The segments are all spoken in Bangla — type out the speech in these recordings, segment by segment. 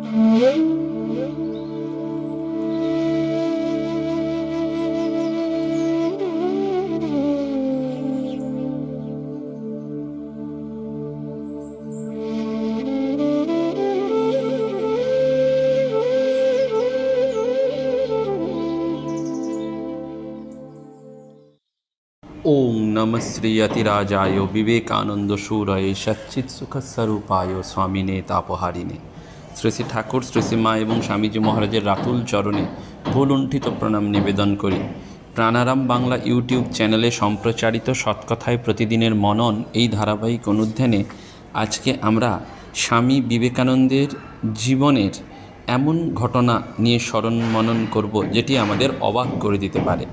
ओम नमः श्री अतिराजाय विवेकानंद सूरये सच्चित सुख स्वरूपाय स्वामिने तापहारिणे। শ্রী শ্রী ঠাকুর, শ্রী শ্রী মা এবং স্বামীজি মহারাজের রাতুল চরণে ভুলুণ্ঠিত প্রণাম নিবেদন করি। প্রাণারাম বাংলা ইউটিউব চ্যানেলে সম্প্রচারিত সৎকথায় প্রতিদিনের মনন এই ধারাবাহিক অনুধ্যানে আজকে আমরা স্বামী বিবেকানন্দের জীবনের এমন ঘটনা নিয়ে স্মরণ মনন করব যেটি আমাদের অবাক করে দিতে পারে।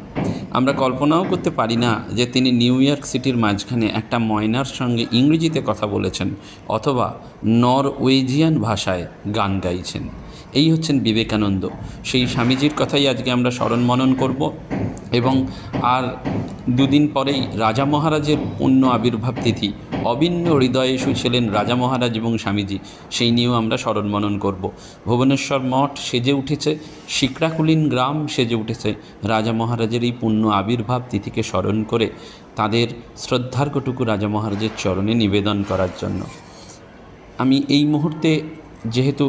আমরা কল্পনাও করতে পারি না যে তিনি নিউ ইয়র্ক সিটির মাঝখানে একটা ময়নার সঙ্গে ইংরেজিতে কথা বলেছেন অথবা নরওয়েজিয়ান ভাষায় গান গাইছেন। এই হচ্ছেন বিবেকানন্দ। সেই স্বামীজির কথাই আজকে আমরা স্মরণ মনন করব এবং আর দুদিন পরেই রাজা মহারাজের পূর্ণ আবির্ভাব তিথি। অভিন্ন হৃদয়েষু ছিলেন রাজা মহারাজ এবং স্বামীজি, সেই নিয়েও আমরা স্মরণ মনন করব। ভুবনেশ্বর মঠ সেজে উঠেছে, শিকরাকুলিন গ্রাম সেজে উঠেছে রাজা মহারাজের এই পূর্ণ আবির্ভাব তিথিকে স্মরণ করে তাদের শ্রদ্ধার্ঘটুকু রাজা মহারাজের চরণে নিবেদন করার জন্য। আমি এই মুহূর্তে যেহেতু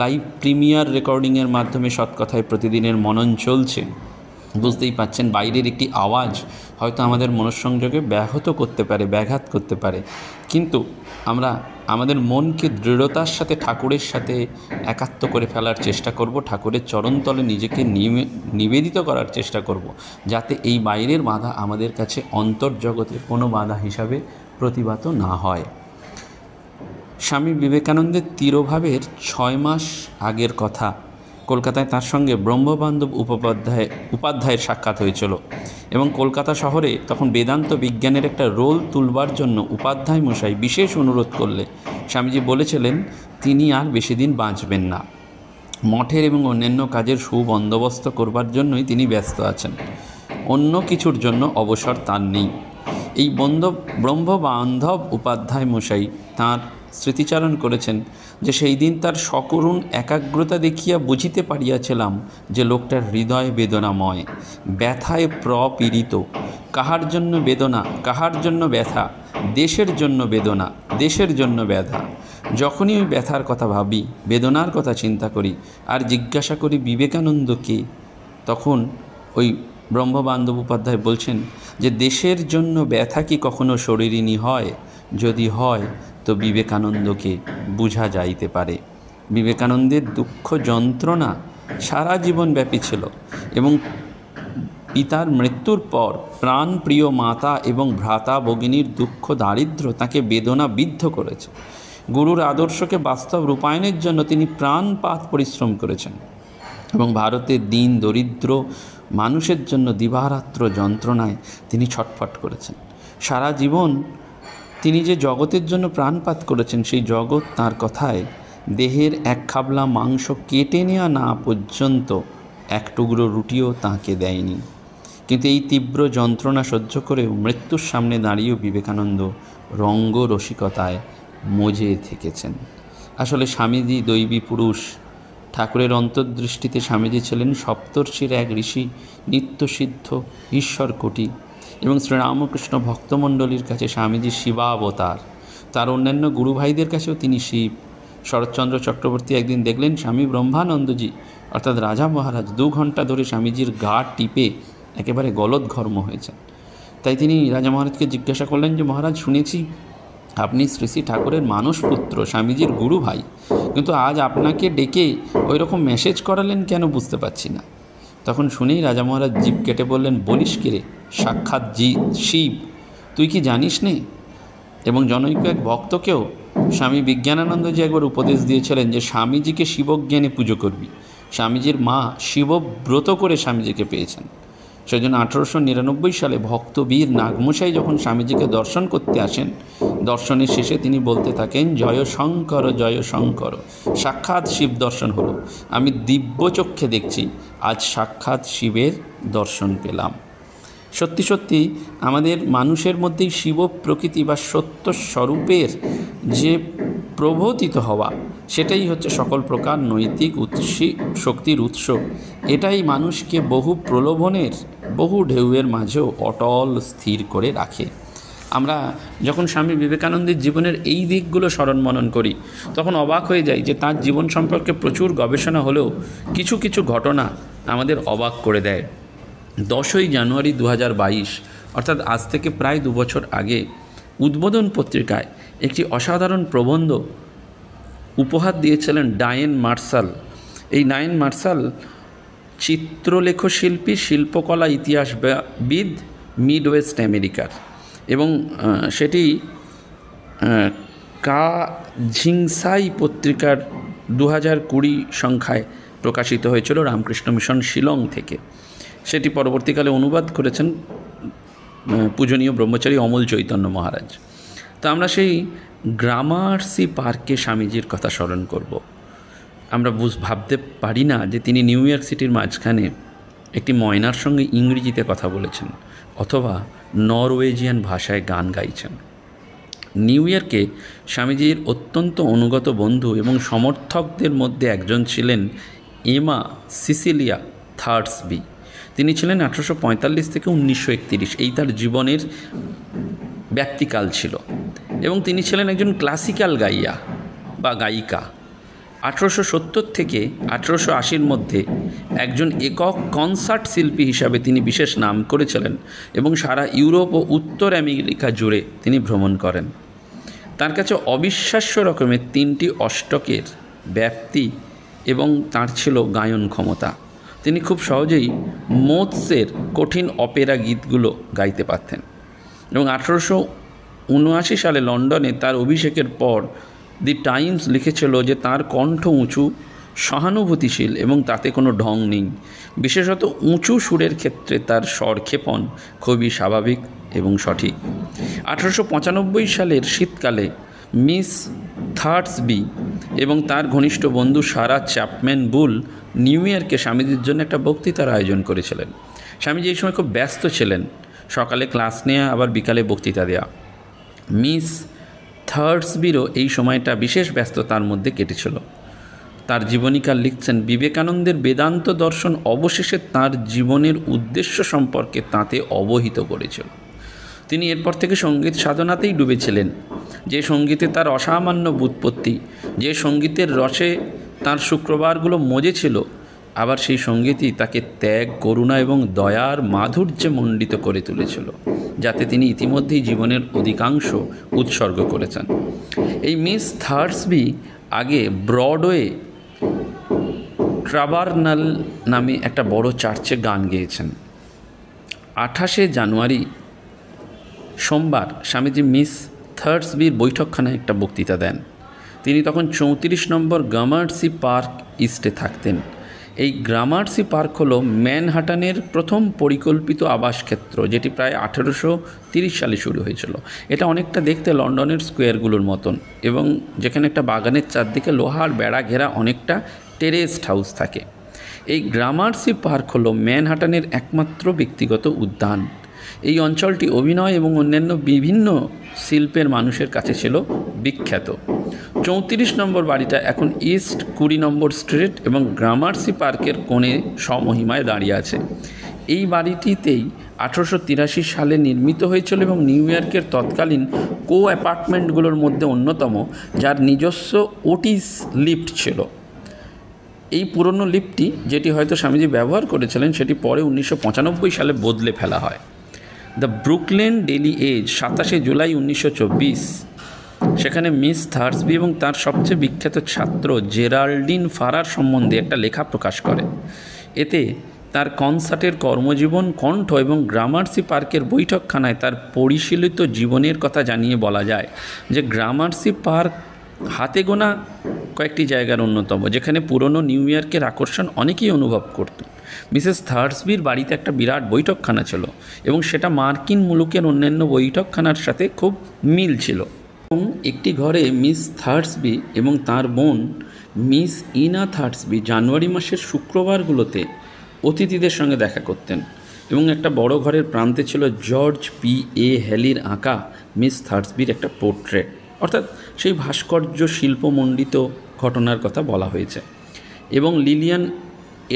লাইভ প্রিমিয়ার রেকর্ডিংয়ের মাধ্যমে সৎকথায় প্রতিদিনের মনন চলছে, বুঝতেই পাচ্ছেন বাইরের একটি আওয়াজ হয়তো আমাদের মনঃসংযোগে ব্যাঘাত করতে পারে, কিন্তু আমরা আমাদের মনকে দৃঢ়তার সাথে ঠাকুরের সাথে একাত্ম করে ফেলার চেষ্টা করব, ঠাকুরের চরণতলে নিজেকে নিবেদিত করার চেষ্টা করব, যাতে এই বাইরের বাধা আমাদের কাছে অন্তর্জগতের কোনো বাধা হিসাবে প্রতিভাত না হয়। স্বামী বিবেকানন্দের তিরোভাবের 6 মাস আগের কথা। কলকাতায় তার সঙ্গে ব্রহ্মবান্ধব উপাধ্যায়ের সাক্ষাৎ হয়েছিল এবং কলকাতা শহরে তখন বেদান্ত বিজ্ঞানের একটা রোল তুলবার জন্য উপাধ্যায় মশাই বিশেষ অনুরোধ করলে স্বামীজি বলেছিলেন তিনি আর বেশি দিন বাঁচবেন না। মঠের এবং অন্যান্য কাজের সুবন্দোবস্ত করবার জন্যই তিনি ব্যস্ত আছেন, অন্য কিছুর জন্য অবসর তার নেই। এই ব্রহ্মবান্ধব উপাধ্যায় মশাই তাঁর স্মৃতিচারণ করেছেন যে সেই দিন তার সকরুণ একাগ্রতা দেখিয়া বুঝিতে পারিয়াছিলাম যে লোকটার হৃদয় বেদনাময়, ব্যথায় প্রপীড়িত। কাহার জন্য বেদনা, কাহার জন্য ব্যথা, দেশের জন্য বেদনা, দেশের জন্য ব্যথা। যখনই ওই ব্যথার কথা ভাবি, বেদনার কথা চিন্তা করি আর জিজ্ঞাসা করি বিবেকানন্দ কে, তখন ওই ব্রহ্মবান্ধব উপাধ্যায় বলছেন যে দেশের জন্য ব্যথা কি কখনো শরীরিনী হয়? যদি হয় তো বিবেকানন্দকে বুঝা যাইতে পারে। বিবেকানন্দের দুঃখ যন্ত্রণা সারা জীবনব্যাপী ছিল এবং পিতার মৃত্যুর পর প্রাণপ্রিয় মাতা এবং ভ্রাতা ভগিনীর দুঃখ দারিদ্র্য তাকে বেদনা বিদ্ধ করেছে। গুরুর আদর্শকে বাস্তব রূপায়ণের জন্য তিনি প্রাণপাত পরিশ্রম করেছেন এবং ভারতের দিন দরিদ্র মানুষের জন্য দিবারাত্র যন্ত্রণায় তিনি ছটফট করেছেন। সারা জীবন তিনি যে জগতের জন্য প্রাণপাত করেছেন, সেই জগৎ তাঁর কথায় দেহের এক খাবলা মাংস কেটে নেওয়া না পর্যন্ত এক টুকরো রুটিও তাঁকে দেয়নি। কিন্তু এই তীব্র যন্ত্রণা সহ্য করেও মৃত্যুর সামনে দাঁড়িয়েও বিবেকানন্দ রঙ্গরসিকতায় মজে থেকেছেন। আসলে স্বামীজি দৈবী পুরুষ। ঠাকুরের অন্তর্দৃষ্টিতে স্বামীজি ছিলেন সপ্তর্ষির এক ঋষি, নিত্যসিদ্ধ ঈশ্বরকোটি এবং শ্রীরামকৃষ্ণ ভক্তমণ্ডলীর কাছে স্বামীজি শিবাবতার। তার অন্যান্য গুরুভাইদের কাছেও তিনি শিব। শরৎচন্দ্র চক্রবর্তী একদিন দেখলেন স্বামী ব্রহ্মানন্দজি অর্থাৎ রাজা মহারাজ 2 ঘন্টা ধরে স্বামীজির গা টিপে একেবারে গলদঘর্ম হয়েছেন। তাই তিনি রাজা মহারাজকে জিজ্ঞাসা করলেন যে মহারাজ, শুনেছি আপনি শ্রী শ্রী ঠাকুরের মানসপুত্র, স্বামীজির গুরু ভাই, কিন্তু আজ আপনাকে ডেকে ওই রকম মেসেজ করালেন কেন, বুঝতে পারছি না। তখন শুনেই রাজা মহারাজ জিভ কেটে বললেন, বলিস কি রে, সাক্ষাৎ শিব, তুই কি জানিস নে? এবং জনৈক এক ভক্তকেও স্বামী বিজ্ঞানানন্দজি একবার উপদেশ দিয়েছিলেন যে স্বামীজিকে শিবজ্ঞানে পুজো করবি। স্বামীজির মা শিবব্রত করে স্বামীজিকে পেয়েছেন। সেজন্য 1899 সালে ভক্তবীর নাগমশাই যখন স্বামীজিকে দর্শন করতে আসেন, দর্শনের শেষে তিনি বলতে থাকেন, জয় শঙ্কর জয় শঙ্কর, সাক্ষাৎ শিব দর্শন হলো, আমি দিব্যচক্ষে দেখছি, আজ সাক্ষাৎ শিবের দর্শন পেলাম। সত্যি সত্যি আমাদের মানুষের মধ্যেই শিব প্রকৃতি বা সত্য স্বরূপের যে প্রবোধিত হওয়া, সেটাই হচ্ছে সকল প্রকার নৈতিক শক্তির উৎস। এটাই মানুষকে বহু প্রলোভনের, বহু ঢেউয়ের মাঝেও অটল স্থির করে রাখে। আমরা যখন স্বামী বিবেকানন্দের জীবনের এই দিকগুলো স্মরণ মনন করি, তখন অবাক হয়ে যাই যে তার জীবন সম্পর্কে প্রচুর গবেষণা হলেও কিছু কিছু ঘটনা আমাদের অবাক করে দেয়। 10ই জানুয়ারি 2022, অর্থাৎ আজ থেকে প্রায় 2 বছর আগে, উদ্বোধন পত্রিকায় একটি অসাধারণ প্রবন্ধ উপহার দিয়েছিলেন ডায়েন মার্শাল। এই ডায়েন মার্শাল চিত্রলেখশিল্পী, শিল্পকলা ইতিহাসবিদ, মিড ওয়েস্ট আমেরিকার, এবং সেটি কাঝিংসাই পত্রিকার 2020 সংখ্যায় প্রকাশিত হয়েছিল রামকৃষ্ণ মিশন শিলং থেকে। সেটি পরবর্তীকালে অনুবাদ করেছেন পূজনীয় ব্রহ্মচারী অমল চৈতন্য মহারাজ। তো আমরা সেই গ্রামার্সি পার্কে স্বামীজির কথা স্মরণ করব। আমরা ভাবতে পারি না যে তিনি নিউ ইয়র্ক সিটির মাঝখানে একটি ময়নার সঙ্গে ইংরেজিতে কথা বলেছেন, অথবা নরওয়েজিয়ান ভাষায় গান গাইছেন। নিউ ইয়র্কে স্বামীজির অত্যন্ত অনুগত বন্ধু এবং সমর্থকদের মধ্যে একজন ছিলেন এমা সিসিলিয়া থার্সবি। তিনি ছিলেন 1845 থেকে 1931, এই তার জীবনের ব্যক্তিকাল ছিল। এবং তিনি ছিলেন একজন ক্লাসিক্যাল গাইয়া বা গায়িকা। 1870 থেকে 1880-র মধ্যে একজন একক কনসার্ট শিল্পী হিসাবে তিনি বিশেষ নাম করেছিলেন এবং সারা ইউরোপ ও উত্তর আমেরিকা জুড়ে তিনি ভ্রমণ করেন। তার কাছে অবিশ্বাস্য রকমের 3টি অষ্টকের ব্যাপ্তি এবং তার ছিল গায়ন ক্ষমতা। তিনি খুব সহজেই মোৎসের কঠিন অপেরা গীতগুলো গাইতে পারতেন। এবং 1879 সালে লন্ডনে তার অভিষেকের পর দি টাইমস লিখেছিল যে তার কণ্ঠ উঁচু, সহানুভূতিশীল এবং তাতে কোনো ঢং নেই। বিশেষত উঁচু সুরের ক্ষেত্রে তার স্বরক্ষেপণ খুবই স্বাভাবিক এবং সঠিক। 1895 সালের শীতকালে মিস থার্সবি এবং তার ঘনিষ্ঠ বন্ধু সারা চ্যাপম্যান বুল নিউ ইয়র্কে স্বামীজির জন্য একটা বক্তৃতার আয়োজন করেছিলেন। স্বামীজি এই সময় খুব ব্যস্ত ছিলেন, সকালে ক্লাস নেওয়া, আবার বিকালে বক্তৃতা দেওয়া। মিস থার্সবিরও এই সময়টা বিশেষ ব্যস্ততার মধ্যে কেটেছিল। তার জীবনীকার লিখছেন, বিবেকানন্দের বেদান্ত দর্শন অবশেষে তার জীবনের উদ্দেশ্য সম্পর্কে তাতে অবহিত করেছিল। তিনি এরপর থেকে সঙ্গীত সাধনাতেই ডুবেছিলেন, যে সঙ্গীতে তার অসামান্য ব্যুৎপত্তি, যে সঙ্গীতের রসে তার শুক্রবারগুলো মজেছিল, আবার সেই সঙ্গীতই তাকে ত্যাগ, করুণা এবং দয়ার মাধুর্যে মণ্ডিত করে তুলেছিল, যাতে তিনি ইতিমধ্যেই জীবনের অধিকাংশ উৎসর্গ করেছেন। এই মিস থার্সবি আগে ব্রডওয়ে ট্রাবার্নাল নামে একটা বড় চার্চে গান গেয়েছেন। 28শে জানুয়ারি সোমবার স্বামীজি মিস থার্সবির বৈঠকখানায় একটা বক্তৃতা দেন। তিনি তখন 34 নম্বর গ্রামার্সি পার্ক ইস্টে থাকতেন। এই গ্রামার্সি পার্ক হলো ম্যানহাটানের প্রথম পরিকল্পিত আবাসক্ষেত্র, যেটি প্রায় 1830 সালে শুরু হয়েছিল। এটা অনেকটা দেখতে লন্ডনের স্কোয়ারগুলোর মতন, এবং যেখানে একটা বাগানের চারদিকে লোহার বেড়া ঘেরা অনেকটা টেরেসড হাউস থাকে। এই গ্রামার্সি পার্ক হলো ম্যানহাটানের একমাত্র ব্যক্তিগত উদ্যান। এই অঞ্চলটি অভিনয় এবং অন্যান্য বিভিন্ন শিল্পের মানুষের কাছে ছিল বিখ্যাত। 34 নম্বর বাড়িটা এখন ইস্ট 20 নম্বর স্ট্রিট এবং গ্রামার্সি পার্কের কোণে স্বমহিমায় দাঁড়িয়ে আছে। এই বাড়িটিতেই 1883 সালে নির্মিত হয়েছিল এবং নিউ ইয়র্কের তৎকালীন অ্যাপার্টমেন্টগুলোর মধ্যে অন্যতম, যার নিজস্ব ওটিস লিফট ছিল। এই পুরনো লিফটটি, যেটি হয়তো স্বামীজি ব্যবহার করেছিলেন, সেটি পরে 1995 সালে বদলে ফেলা হয়। দ্য ব্রুকলেন ডেইলি এজ 27শে জুলাই 1924 সেখানে মিস থার্সবি এবং তার সবচেয়ে বিখ্যাত ছাত্র জেরাল্ডিন ফারার সম্বন্ধে একটা লেখা প্রকাশ করে। এতে তার কনসার্টের কর্মজীবন, কণ্ঠ এবং গ্রামার্সি পার্কের বৈঠকখানায় তার পরিশীলিত জীবনের কথা জানিয়ে বলা যায় যে গ্রামার্সি পার্ক হাতে গোনা কয়েকটি জায়গার অন্যতম, যেখানে পুরনো নিউ ইয়র্কের আকর্ষণ অনেকেই অনুভব করত। মিসেস থার্সবির বাড়িতে একটা বিরাট বৈঠকখানা ছিল এবং সেটা মার্কিন মুলুকের অন্যান্য বৈঠকখানার সাথে খুব মিল ছিল। এবং একটি ঘরে মিস থার্সবি এবং তার বোন মিস ইনা থার্সবি জানুয়ারি মাসের শুক্রবারগুলোতে অতিথিদের সঙ্গে দেখা করতেন, এবং একটা বড় ঘরের প্রান্তে ছিল জর্জ P.A. হ্যালির আঁকা মিস থার্সবির একটা পোর্ট্রেট, অর্থাৎ সেই ভাস্কর্য শিল্পমণ্ডিত ঘটনার কথা বলা হয়েছে। এবং লিলিয়ান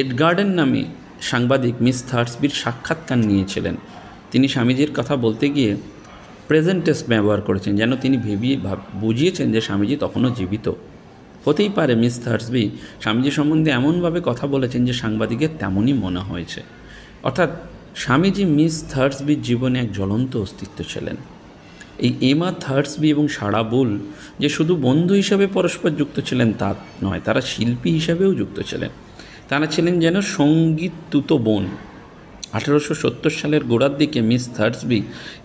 এডগার্ডেন নামে সাংবাদিক মিস থার্সবির সাক্ষাৎকার নিয়েছিলেন। তিনি স্বামীজির কথা বলতে গিয়ে প্রেজেন্ট টেন্স ব্যবহার করেছেন, যেন তিনি বুঝিয়েছেন যে স্বামীজি তখনও জীবিত। হতেই পারে মিস থার্সবি স্বামীজি সম্বন্ধে এমনভাবে কথা বলেছেন যে সাংবাদিকের তেমনই মনে হয়েছে। অর্থাৎ স্বামীজি মিস থার্সবির জীবনে এক জ্বলন্ত অস্তিত্ব ছিলেন। এই এমা থার্সবি এবং সারা বুল যে শুধু বন্ধু হিসাবে পরস্পর যুক্ত ছিলেন তা নয়, তারা শিল্পী হিসাবেও যুক্ত ছিলেন। তারা ছিলেন যেন সঙ্গীত তুতো বোন। 1870 সালের গোড়ার দিকে মিস থার্সবি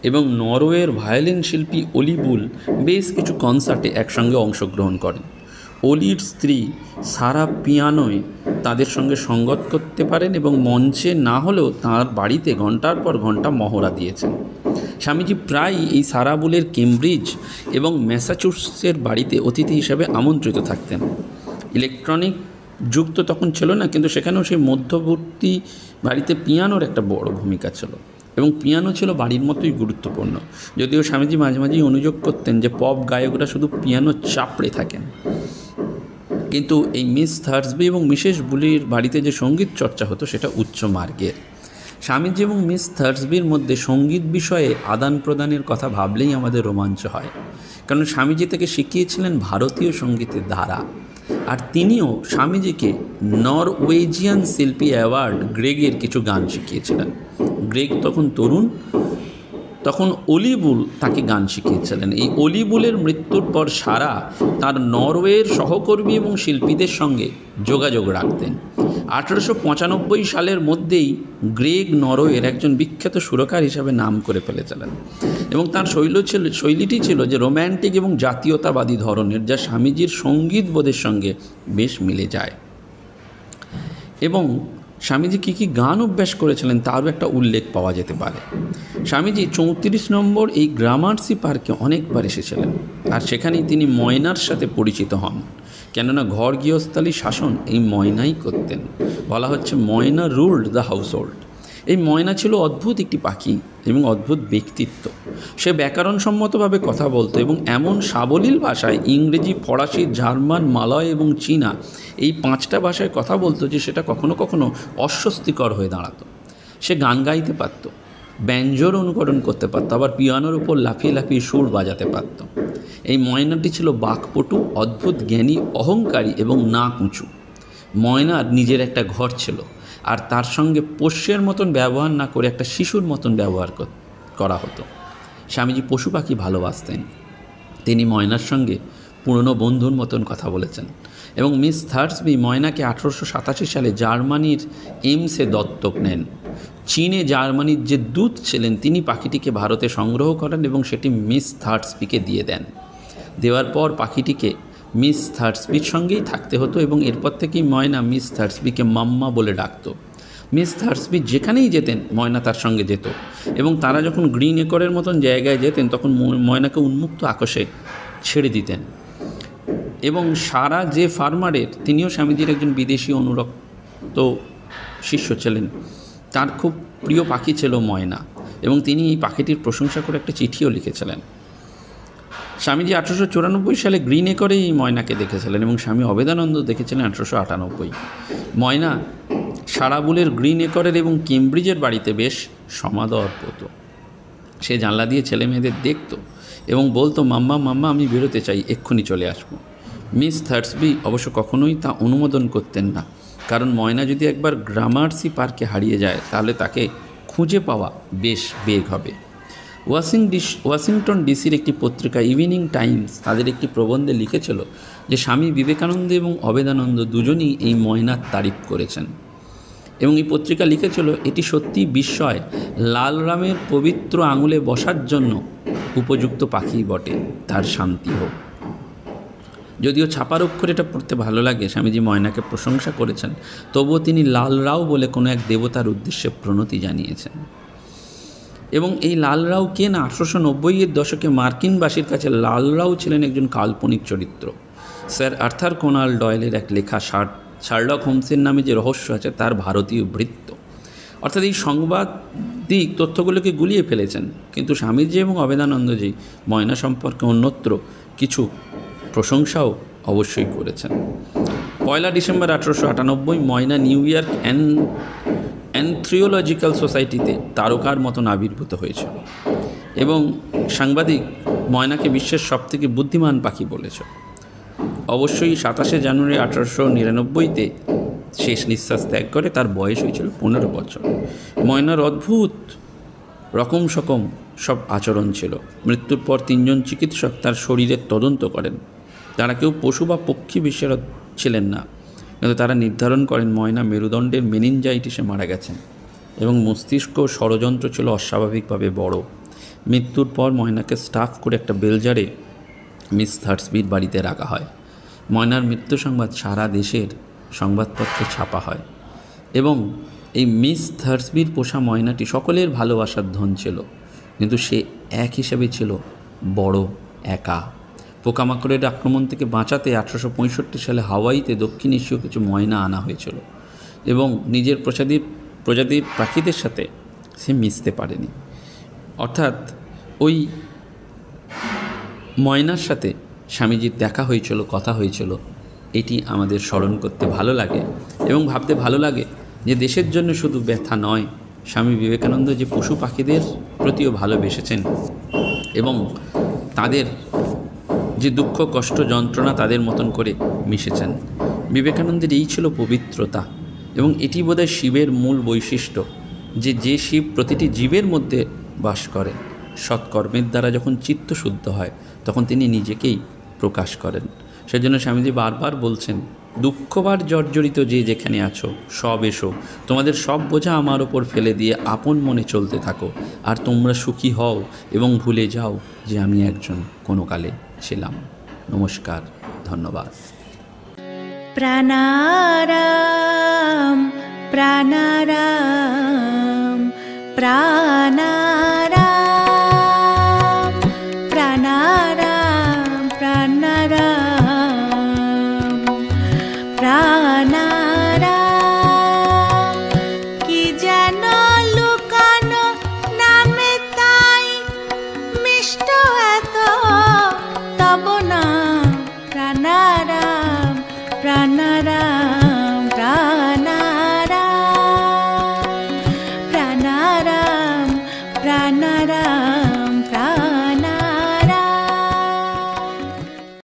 এবং নরওয়ের ভায়োলিন শিল্পী অলি বুল বেশ কিছু কনসার্টে একসঙ্গে অংশগ্রহণ করেন। অলির স্ত্রী সারা পিয়ানোয় তাদের সঙ্গে সঙ্গত করতে পারেন এবং মঞ্চে না হলেও তাঁর বাড়িতে ঘণ্টার পর ঘণ্টা মহড়া দিয়েছেন। স্বামীজি প্রায়ই এই সারা বুলের কেমব্রিজ এবং ম্যাসাচুসেটসের বাড়িতে অতিথি হিসাবে আমন্ত্রিত থাকতেন। ইলেকট্রনিক যুগ তো তখন ছিল না, কিন্তু সেখানেও সেই মধ্যবর্তী বাড়িতে পিয়ানোর একটা বড় ভূমিকা ছিল এবং পিয়ানো ছিল বাড়ির মতোই গুরুত্বপূর্ণ। যদিও স্বামীজি মাঝে মাঝেই অনুযোগ করতেন যে পপ গায়করা শুধু পিয়ানো চাপড়ে থাকেন, কিন্তু এই মিস থার্সবি এবং মিসেস বুলির বাড়িতে যে সঙ্গীত চর্চা হতো সেটা উচ্চ মার্গের। স্বামীজি এবং মিস থার্সবির মধ্যে সঙ্গীত বিষয়ে আদান প্রদানের কথা ভাবলেই আমাদের রোমাঞ্চ হয়, কারণ স্বামীজি থেকে শিখিয়েছিলেন ভারতীয় সঙ্গীতের ধারা। আর তিনিও স্বামীজিকে নরওয়েজিয়ান শিল্পী অ্যাওয়ার্ড গ্রেগের কিছু গান শিখিয়েছিলেন। গ্রেগ তখন তরুণ, তখন অলি বুল তাকে গান শিখিয়েছিলেন। এই অলি বুলের মৃত্যুর পর সারা তার নরওয়ের সহকর্মী এবং শিল্পীদের সঙ্গে যোগাযোগ রাখতেন। 1895 সালের মধ্যেই গ্রেগ নরওয়ের একজন বিখ্যাত সুরকার হিসাবে নাম করে ফেলেছিলেন এবং তার শৈলীটি ছিল যে রোম্যান্টিক এবং জাতীয়তাবাদী ধরনের, যা স্বামীজির সঙ্গীত বোধের সঙ্গে বেশ মিলে যায়। এবং স্বামীজি কী কী গান অভ্যাস করেছিলেন তারও একটা উল্লেখ পাওয়া যেতে পারে। স্বামীজি 34 নম্বর এই গ্রামার্সি পার্কে অনেকবার এসেছিলেন, আর সেখানেই তিনি ময়নার সাথে পরিচিত হন। কেননা ঘর গৃহস্থালী শাসন এই ময়নাই করতেন। বলা হচ্ছে ময়না রুলড দ্য হাউস হোল্ড। এই ময়না ছিল অদ্ভুত একটি পাখি এবং অদ্ভুত ব্যক্তিত্ব। সে ব্যাকরণসম্মতভাবে কথা বলতো এবং এমন সাবলীল ভাষায় ইংরেজি, ফরাসি, জার্মান, মালয় এবং চীনা এই 5টা ভাষায় কথা বলতো যে সেটা কখনো কখনো অস্বস্তিকর হয়ে দাঁড়াতো। সে গান গাইতে পারত, ব্যঞ্জোর অনুকরণ করতে পারত, আবার পিয়ানোর উপর লাফিয়ে লাফিয়ে সুর বাজাতে পারত। এই ময়নাটি ছিল বাকপটু, অদ্ভুত জ্ঞানী, অহংকারী এবং নাক উঁচু। ময়নার নিজের একটা ঘর ছিল, আর তার সঙ্গে পোষ্যের মতন ব্যবহার না করে একটা শিশুর মতন ব্যবহার করা হতো। স্বামীজি পশু পাখি ভালোবাসতেন। তিনি ময়নার সঙ্গে পুরনো বন্ধুর মতন কথা বলেছেন এবং মিস থার্সবি ময়নাকে 1887 সালে জার্মানির এমসে দত্তক নেন। চীনে জার্মানির যে দূত ছিলেন তিনি পাখিটিকে ভারতে সংগ্রহ করেন এবং সেটি মিস থার্সবিকে দিয়ে দেন। দেওয়ার পর পাখিটিকে মিস থার্সবির সঙ্গেই থাকতে হতো এবং এরপর থেকেই ময়না মিস থার্সবিকে মাম্মা বলে ডাকত। মিস থার্সবি যেখানেই যেতেন ময়না তার সঙ্গে যেত এবং তারা যখন গ্রিন একরের মতন জায়গায় যেতেন তখন ময়নাকে উন্মুক্ত আকাশে ছেড়ে দিতেন। এবং সারা যে ফার্মারের, তিনিও স্বামীজির একজন বিদেশি অনুরক্ত শিষ্য ছিলেন, তার খুব প্রিয় পাখি ছিল ময়না এবং তিনি এই পাখিটির প্রশংসা করে একটা চিঠিও লিখেছিলেন। স্বামীজি 1894 সালে গ্রিন একরে এই ময়নাকে দেখেছিলেন এবং স্বামী অবেদানন্দ দেখেছিলেন 1898। ময়না সারাবুলের গ্রিন একরের এবং কেমব্রিজের বাড়িতে বেশ সমাদর পেত। সে জানলা দিয়ে ছেলে মেয়েদের দেখত এবং বলতো, মাম্মা মাম্মা আমি বেরোতে চাই, এক্ষুনি চলে আসবো। মিস থার্সবি অবশ্য কখনোই তা অনুমোদন করতেন না, কারণ ময়না যদি একবার গ্রামার্সি পার্কে হারিয়ে যায় তাহলে তাকে খুঁজে পাওয়া বেশ বেগ হবে। ওয়াশিংটন ডিসির একটি পত্রিকা ইভিনিং টাইমস তাদের একটি প্রবন্ধে লিখেছিল যে স্বামী বিবেকানন্দ এবং অবেদানন্দ দুজনই এই ময়নার তারিফ করেছেন এবং এই পত্রিকা লিখেছিল, এটি সত্যি বিস্ময়, লাল রামের পবিত্র আঙুলে বসার জন্য উপযুক্ত পাখি বটে, তার শান্তি হোক। যদিও ছাপার অক্ষরে এটা পড়তে ভালো লাগে, স্বামীজি ময়নাকে প্রশংসা করেছেন, তবুও তিনি লাল রাও বলে কোনো এক দেবতার উদ্দেশ্যে প্রণতি জানিয়েছেন। এবং এই লাল রাও কে না, 1890-এর দশকে মার্কিনবাসীর কাছে লাল রাও ছিলেন একজন কাল্পনিক চরিত্র। স্যার আর্থার কোনান ডয়েলের এক লেখা শার্লক হোমসের নামে যে রহস্য আছে তার ভারতীয় বৃত্ত। অর্থাৎ এই সংবাদিক তথ্যগুলোকে গুলিয়ে ফেলেছেন, কিন্তু স্বামীজি এবং অবেদানন্দজি ময়না সম্পর্কে অন্যত্র কিছু প্রশংসাও অবশ্যই করেছেন। 1 ডিসেম্বর 1898 ময়না নিউ ইয়র্ক অ্যানথ্রিওলজিক্যাল সোসাইটিতে তারকার মতন আবির্ভূত হয়েছিল এবং সাংবাদিক ময়নাকে বিশ্বের সবথেকে বুদ্ধিমান পাখি বলেছে। অবশ্যই 27 জানুয়ারি 1899-তে শেষ নিঃশ্বাস ত্যাগ করে। তার বয়স হয়েছিল 15 বছর। ময়নার অদ্ভুত রকম সকম সব আচরণ ছিল। মৃত্যুর পর 3 জন চিকিৎসক তার শরীরের তদন্ত করেন। তারা কেউ পশু বা পক্ষী বিশেষজ্ঞ ছিলেন না, কিন্তু তারা নির্ধারণ করেন ময়না মেরুদণ্ডের মেনিনজাইটিসে মারা গেছেন এবং মস্তিষ্ক ষড়যন্ত্র ছিল অস্বাভাবিকভাবে বড়। মৃত্যুর পর ময়নাকে স্টাফ করে একটা বেলজারে মিস থার্সবির বাড়িতে রাখা হয়। ময়নার মৃত্যু সংবাদ সারা দেশের সংবাদপত্রে ছাপা হয় এবং এই মিস থার্সবির পোষা ময়নাটি সকলের ভালোবাসার ধন ছিল, কিন্তু সে এক হিসেবে ছিল বড় একা। পোকামাকড়ের আক্রমণ থেকে বাঁচাতে 1865 সালে হাওয়াইতে দক্ষিণ এশীয় কিছু ময়না আনা হয়েছিল এবং নিজের প্রজাতির পাখিদের সাথে সে মিশতে পারেনি। অর্থাৎ ওই ময়নার সাথে স্বামীজির দেখা হয়েছিল, কথা হয়েছিল। এটি আমাদের স্মরণ করতে ভালো লাগে এবং ভাবতে ভালো লাগে যে দেশের জন্য শুধু ব্যথা নয়, স্বামী বিবেকানন্দ যে পশু পাখিদের প্রতিও ভালোবেসেছেন এবং তাদের যে দুঃখ কষ্ট যন্ত্রণা তাদের মতন করে মিশেছেন। বিবেকানন্দের এই ছিল পবিত্রতা এবং এটি বোধহয় শিবের মূল বৈশিষ্ট্য, যে শিব প্রতিটি জীবের মধ্যে বাস করেন। সৎকর্মের দ্বারা যখন চিত্ত শুদ্ধ হয় তখন তিনি নিজেকেই প্রকাশ করেন। সেজন্য স্বামীজি বারবার বলছেন, দুঃখবার জর্জরিত যে যেখানে আছো সব এসো, তোমাদের সব বোঝা আমার ওপর ফেলে দিয়ে আপন মনে চলতে থাকো, আর তোমরা সুখী হও এবং ভুলে যাও যে আমি একজন কোনো কালে ছিলাম। নমস্কার, ধন্যবাদ। প্রাণারাম প্রাণারাম প্রাণা